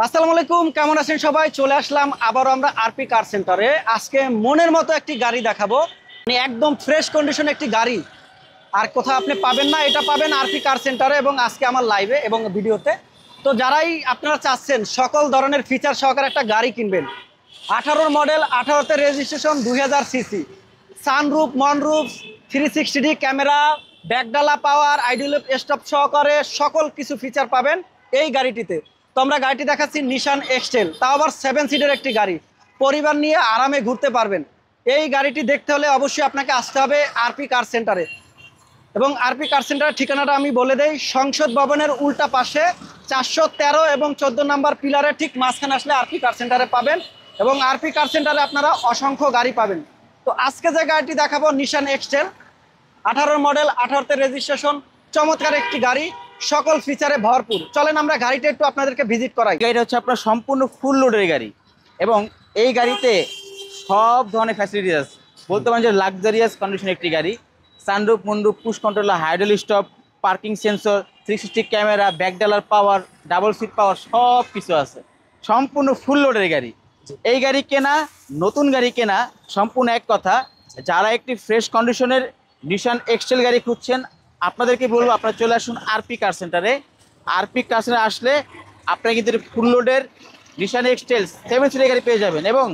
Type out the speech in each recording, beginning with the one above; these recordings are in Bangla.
আসসালামু আলাইকুম, কেমন আছেন সবাই? চলে আসলাম আবারও আমরা আরপি কার সেন্টারে। আজকে মনের মতো একটি গাড়ি দেখাবো, মানে একদম ফ্রেশ কন্ডিশন একটি গাড়ি। আর কোথাও আপনি পাবেন না, এটা পাবেন আরপি কার সেন্টারে এবং আজকে আমার লাইভে এবং ভিডিওতে। তো যারাই আপনারা চাচ্ছেন সকল ধরনের ফিচার সহকারে একটা গাড়ি কিনবেন, 18 মডেল, 18তে registration, 2000 CC, sunroof, moonroof, 360 camera, ব্যাকডালা পাওয়ার, আইডিয়াল স্টপ সহকারে সকল কিছু ফিচার পাবেন এই গাড়িটিতে। তো আমরা গাড়িটি দেখাচ্ছি নিশান এক্সটেল, তাও আবার 7 সিটের একটি গাড়ি, পরিবার নিয়ে আরামে ঘুরতে পারবেন। এই গাড়িটি দেখতে হলে অবশ্যই আপনাকে আসতে হবে আরপি কার সেন্টারে। এবং আরপি কার সেন্টারের ঠিকানাটা আমি বলে দেই, সংসদ ভবনের উল্টা পাশে 413 এবং 14 নম্বর পিলারের ঠিক মাঝখানে আসলে আরপি কার সেন্টারে পাবেন। এবং আরপি কার সেন্টারে আপনারা অসংখ্য গাড়ি পাবেন। তো আজকে যে গাড়িটি দেখাবো নিশান এক্সটেল, 18 মডেল, 18তে রেজিস্ট্রেশন, চমৎকার একটি গাড়ি, সকল ফিচারে ভরপুর। চলেন আমরা গাড়িটা একটু আপনাদেরকে ভিজিট করাই। গাড়িটা হচ্ছে আপনার সম্পূর্ণ ফুল লোডের গাড়ি এবং এই গাড়িতে সব ধরনের ফ্যাসিলিটি আছে। বলতে পারেন যে লাক্সারিয়াস কন্ডিশন একটি গাড়ি। Sunroof, moonroof, push controller, hydraulic stop, parking sensor, 360 camera, ব্যাকডালার পাওয়ার, ডাবল সিট পাওয়ার, সব কিছু আছে। সম্পূর্ণ ফুল লোডের গাড়ি। এই গাড়ি কেনা, নতুন গাড়ি কেনা সম্পূর্ণ এক কথা। যারা একটি ফ্রেশ কন্ডিশনের নিশান এক্সটেল গাড়ি খুঁজছেন, আপনাদেরকে বলবো আপনারা চলে আসুন আরপি কার সেন্টারে। আরপি কার সেন্টারে আসলে আপনারা কিন্তু ফুল লোডের নিশান এক্সটেল 7 সিটের গাড়ি পেয়ে যাবেন এবং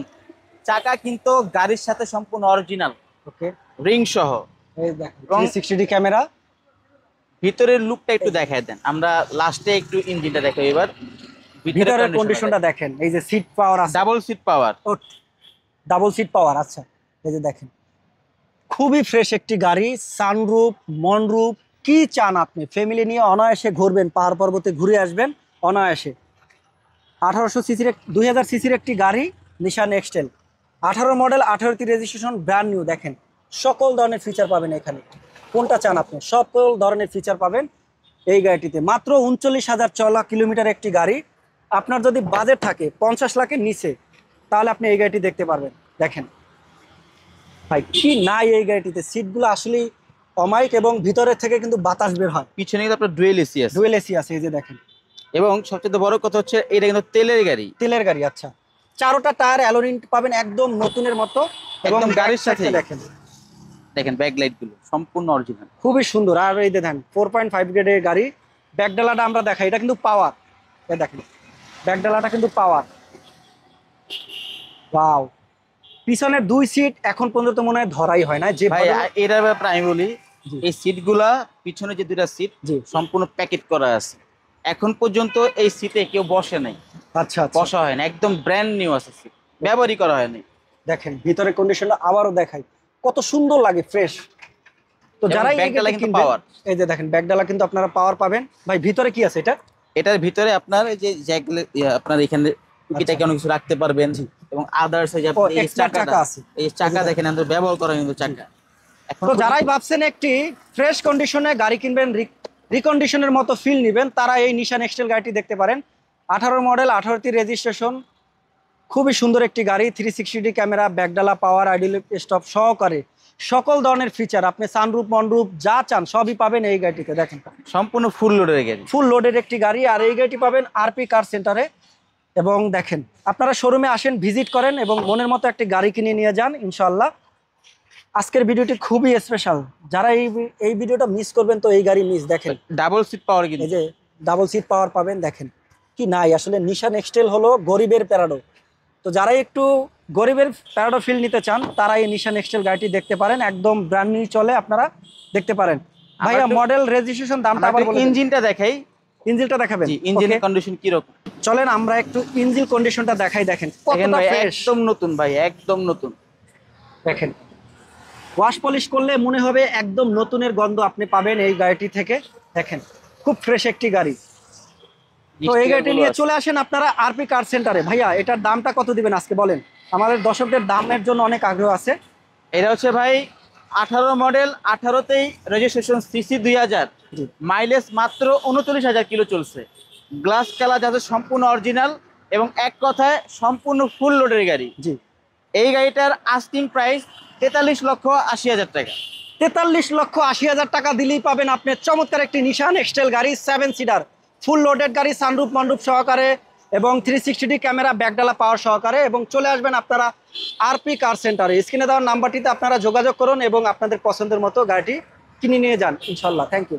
চাকা কিন্তু গাড়ির সাথে সম্পূর্ণ অরিজিনাল, ওকে, রিং সহ। এই দেখেন 360 ক্যামেরা। ভিতরের লুকটা একটু দেখায় দেন, আমরা লাস্টে একটু ইঞ্জিনটা দেখাই। এবার ভিতরের কন্ডিশনটা দেখেন, এই যে সিট পাওয়ার আছে, double seat power, double seat power. আচ্ছা, এই যে দেখেন খুবই ফ্রেশ একটি গাড়ি, সানরুফ, মনরুফ, কি চান আপনি? ফ্যামিলি নিয়ে অনায়াসে ঘুরবেন, পাহাড় পর্বতে ঘুরে আসবেন অনায়াসে। 1800 সিসির 2000 সিসির একটি গাড়ি নিশান এক্সটেল, 18 মডেল, 18তে রেজিস্ট্রেশন, ব্র্যান্ড নিউ। দেখেন সকল ধরনের ফিচার পাবেন এখানে, কোনটা চান আপনি? সকল ধরনের ফিচার পাবেন এই গাড়িটিতে। মাত্র 39,000 চলা কিলোমিটার একটি গাড়ি। আপনার যদি বাজেট থাকে 50 লাখের নিচে, তাহলে আপনি এই গাড়িটি দেখতে পারবেন। দেখেন ভাই কি নাই এই গাড়িটিতে, সিটগুলো আসলেই অমাইক এবং ভিতরের থেকে কিন্তু বাতাস বের হয়। পিছনে কিন্তু আপনার ডুয়েল এসি আছে। ডুয়েল এসি আছে, এই যে দেখেন। এবং সবচেয়ে বড় কথা হচ্ছে এটা কিন্তু তেলের গাড়ি। তেলের গাড়ি, আচ্ছা। চারোটা টায়ার অ্যালোরিং পাবেন একদম নতুনের মতো এবং একদম গাড়ির সাথে। দেখেন দেখেন ব্যাকলাইট গুলো সম্পূর্ণ অরিজিনাল, খুবই সুন্দর। আর এই দেখেন 4.5 গ্রেডের গাড়ি। ব্যাকডালাটা আমরা দেখাই, এটা কিন্তু পাওয়ার। এই দেখেন ব্যাকডালাটা কিন্তু পাওয়ার। ওয়াও, পিছনের 2 সিট এখন পর্যন্ত মনে হয় ধরাই হয় না। যে ভাই এটার ব্যাপারে আমি বলি, এই সিটগুলা পিছনে যে দুটা সিট সম্পূর্ণ প্যাকেট করা আছে। এখন পর্যন্ত এই সিটে কেউ বসে নাই। আচ্ছা, বসা হয় না, একদম ব্র্যান্ড নিউ আছে সিট, ব্যবহারই করা হয়নি। দেখেন ভিতরের কন্ডিশনটা আবারও দেখাই, কত সুন্দর লাগে, ফ্রেশ। তো যারা ব্যাকডালা কিন্তু পাওয়ার, এই যে দেখেন ব্যাকডালা কিন্তু আপনারা পাওয়ার পাবেন। ভাই ভিতরে কি আছে? এটার ভিতরে আপনার এই যে আপনার এখানে টুকিটাকে অনেক কিছু রাখতে পারবেন এবং আদার্স এই যে এই চাকাটা আছে, এই চাকা দেখেন আমাদের ব্যবহার করা কিন্তু চাকা। তো যারাই ভাবছেন একটি ফ্রেশ কন্ডিশনে গাড়ি কিনবেন, রিকন্ডিশনের মতো ফিল নেবেন, তারা এই নিশান এক্সটেল গাড়িটি দেখতে পারেন। 18 মডেল, 18তে রেজিস্ট্রেশন, খুবই সুন্দর একটি গাড়ি। 360 ক্যামেরা, ব্যাকডালা পাওয়ার, আইডিয়াল স্টপ সহকারে সকল ধরনের ফিচার, আপনি সানরুফ, মনরুফ যা চান সবই পাবেন এই গাড়িটিতে। দেখেন সম্পূর্ণ ফুল লোডের গাড়ি, ফুল লোডের একটি গাড়ি। আর এই গাড়িটি পাবেন আরপি কার সেন্টারে। এবং দেখেন আপনারা শোরুমে আসেন, ভিজিট করেন এবং মনের মতো একটি গাড়ি কিনে নিয়ে যান ইনশাল্লাহ। আজকের ভিডিওটি খুবই স্পেশাল, যারা এই ভিডিওটা মিস করবেন তো এই গাড়ি মিস। দেখেন ডাবল সিট পাওয়ার, কিন্তু এই যে ডাবল সিট পাওয়ার পাবেন। দেখেন কি নাই আসলে, নিশান এক্সটেল হলো গরিবের প্যারাডো। তো যারা একটু গরিবের প্যারাডো ফিল নিতে চান, তারা এই নিশান এক্সটেল গাড়িটি দেখতে পারেন, একদম ব্র্যান্ড নিউ চলে, আপনারা দেখতে পারেন। ভাইয়া মডেল, রেজিস্ট্রেশন, দামটা আবার বলেন। ইঞ্জিনটা দেখাই, ইঞ্জিনটা দেখাবেন? ইঞ্জিনের কন্ডিশন কি রকম? চলেন আমরা একটু ইঞ্জিন কন্ডিশনটা দেখাই। দেখেন কতটা ফ্রেশ, একদম নতুন ভাই, একদম নতুন। দেখেন ওয়াশ পলিশ করলে মনে হবে একদম নতুনের গন্ধ আপনি পাবেন এই গাড়িটি থেকে। দেখেন খুব ফ্রেশ একটি গাড়ি। তো এই গাড়িটি নিয়ে চলে আসেন আপনারা আরপি কার সেন্টারে। ভাইয়া এটার দামটা কত দিবেন আজকে বলেন, আমাদের দর্শকদের দামের জন্য অনেক আগ্রহ আছে। এটা হচ্ছে ভাই 18 মডেল, 18তেই রেজিস্ট্রেশন, সিসি 2000, মাইলেজ মাত্র 39,000 কিলো চলছে। গ্লাস কালার যাতে সম্পূর্ণ অরিজিনাল এবং এক কথায় সম্পূর্ণ ফুল লোডের গাড়ি। জি, এই গাড়িটার আস্কিং প্রাইস 43,80,000 টাকা। 43,80,000 টাকা দিলেই পাবেন আপনি চমৎকার একটি নিশান এক্সটেল গাড়ি, 7 সিটার, ফুল লোডেড গাড়ি, সানরুফ, মনরুফ সহকারে, এবং 360 ক্যামেরা ব্যাকডালা পাওয়ার সহকারে, এবং চলে আসবেন আপনারা আরপি কার সেন্টারে। স্ক্রিনে দেওয়ার নাম্বারটিতে আপনারা যোগাযোগ করুন এবং আপনাদের পছন্দের মতো গাড়িটি কিনে নিয়ে যান ইনশাল্লাহ। Thank you.